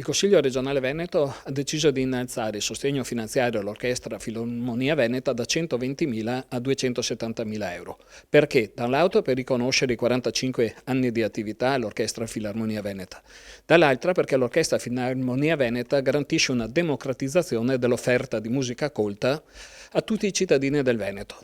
Il Consiglio regionale Veneto ha deciso di innalzare il sostegno finanziario all'Orchestra Filarmonia Veneta da 120.000 a 270.000 euro. Perché? Da un lato per riconoscere i 45 anni di attività all'Orchestra Filarmonia Veneta, dall'altra perché l'Orchestra Filarmonia Veneta garantisce una democratizzazione dell'offerta di musica colta a tutti i cittadini del Veneto.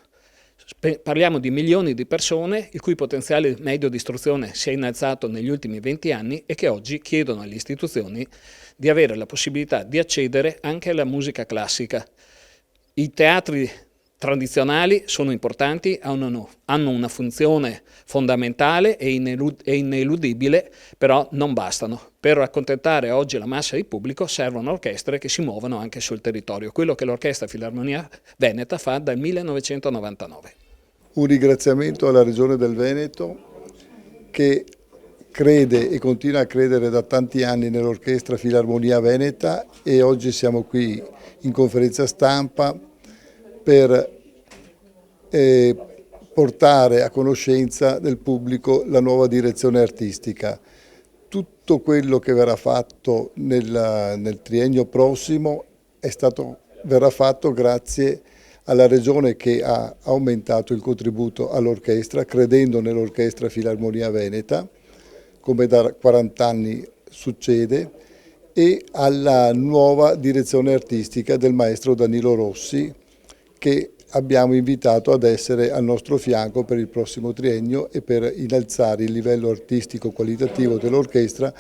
Parliamo di milioni di persone il cui potenziale medio di istruzione si è innalzato negli ultimi 20 anni e che oggi chiedono alle istituzioni di avere la possibilità di accedere anche alla musica classica. I teatri tradizionali sono importanti, hanno una funzione fondamentale e ineludibile, però non bastano. Per accontentare oggi la massa di pubblico servono orchestre che si muovono anche sul territorio, quello che l'Orchestra Filarmonia Veneta fa dal 1999. Un ringraziamento alla Regione del Veneto che crede e continua a credere da tanti anni nell'Orchestra Filarmonia Veneta, e oggi siamo qui in conferenza stampa per portare a conoscenza del pubblico la nuova direzione artistica. Tutto quello che verrà fatto nel triennio prossimo verrà fatto grazie alla Regione, che ha aumentato il contributo all'orchestra, credendo nell'Orchestra Filarmonia Veneta, come da 40 anni succede, e alla nuova direzione artistica del maestro Danilo Rossi, che abbiamo invitato ad essere al nostro fianco per il prossimo triennio e per innalzare il livello artistico qualitativo dell'orchestra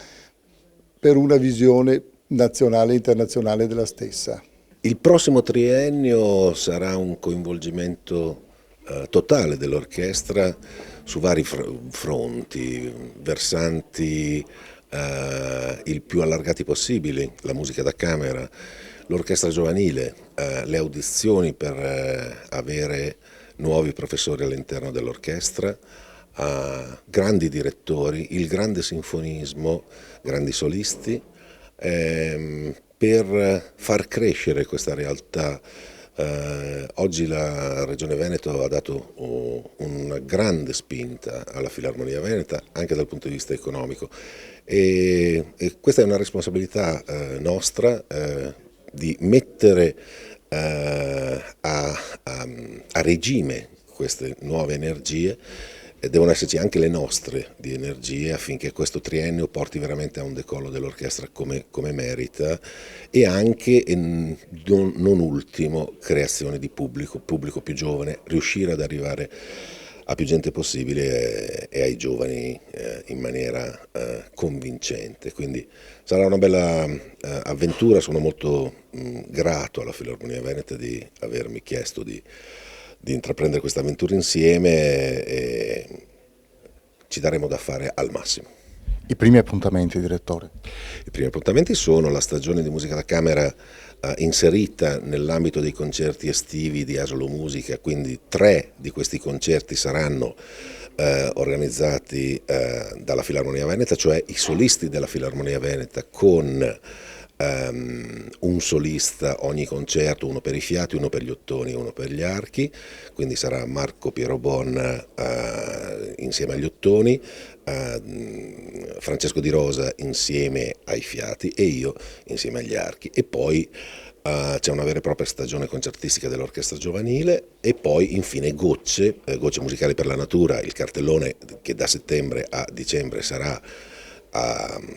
per una visione nazionale e internazionale della stessa. Il prossimo triennio sarà un coinvolgimento totale dell'orchestra su vari fronti, versanti il più allargati possibili: la musica da camera, l'orchestra giovanile, le audizioni per avere nuovi professori all'interno dell'orchestra, grandi direttori, il grande sinfonismo, grandi solisti, per far crescere questa realtà. Oggi la Regione Veneto ha dato una grande spinta alla Filarmonia Veneta anche dal punto di vista economico, e questa è una responsabilità nostra, di mettere a regime queste nuove energie. Devono esserci anche le nostre di energie affinché questo triennio porti veramente a un decollo dell'orchestra come merita, e anche, non ultimo, creazione di pubblico più giovane, riuscire ad arrivare a più gente possibile e ai giovani in maniera convincente. Quindi sarà una bella avventura. Sono molto grato alla Filarmonia Veneta di avermi chiesto di intraprendere questa avventura insieme, e ci daremo da fare al massimo. I primi appuntamenti, direttore? I primi appuntamenti sono la stagione di musica da camera inserita nell'ambito dei concerti estivi di Asolo Musica, quindi 3 di questi concerti saranno organizzati dalla Filarmonia Veneta, cioè i solisti della Filarmonia Veneta con un solista ogni concerto, uno per i fiati, uno per gli ottoni, uno per gli archi. Quindi sarà Marco Pierobon insieme agli ottoni, Francesco Di Rosa insieme ai fiati e io insieme agli archi. E poi c'è una vera e propria stagione concertistica dell'orchestra giovanile, e poi infine Gocce musicali per la natura, il cartellone che da settembre a dicembre sarà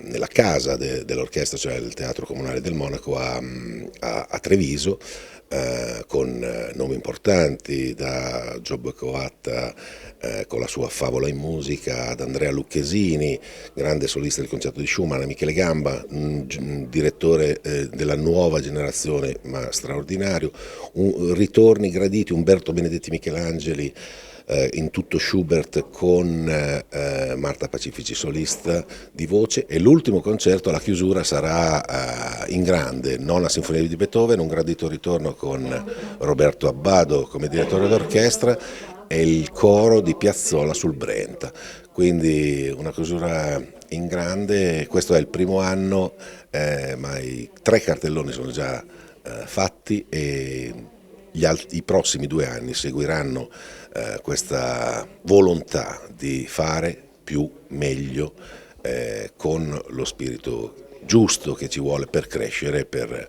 nella casa dell'orchestra, cioè il Teatro Comunale del Monaco a Treviso, con nomi importanti, da Giobbe Coatta con la sua Favola in musica, ad Andrea Lucchesini, grande solista del concerto di Schumann, a Michele Gamba, direttore della nuova generazione ma straordinario, ritorni graditi, Umberto Benedetti Michelangeli in tutto Schubert con Marta Pacifici solista di voce, e l'ultimo concerto alla chiusura sarà in grande, Nona Sinfonia di Beethoven, un gradito ritorno con Roberto Abbado come direttore d'orchestra e il coro di Piazzolla sul Brenta. Quindi una chiusura in grande. Questo è il primo anno, ma i 3 cartelloni sono già fatti, e i prossimi 2 anni seguiranno questa volontà di fare più, meglio, con lo spirito giusto che ci vuole per crescere, per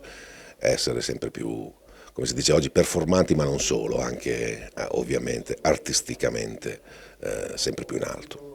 essere sempre più, come si dice oggi, performanti, ma non solo, anche ovviamente artisticamente sempre più in alto.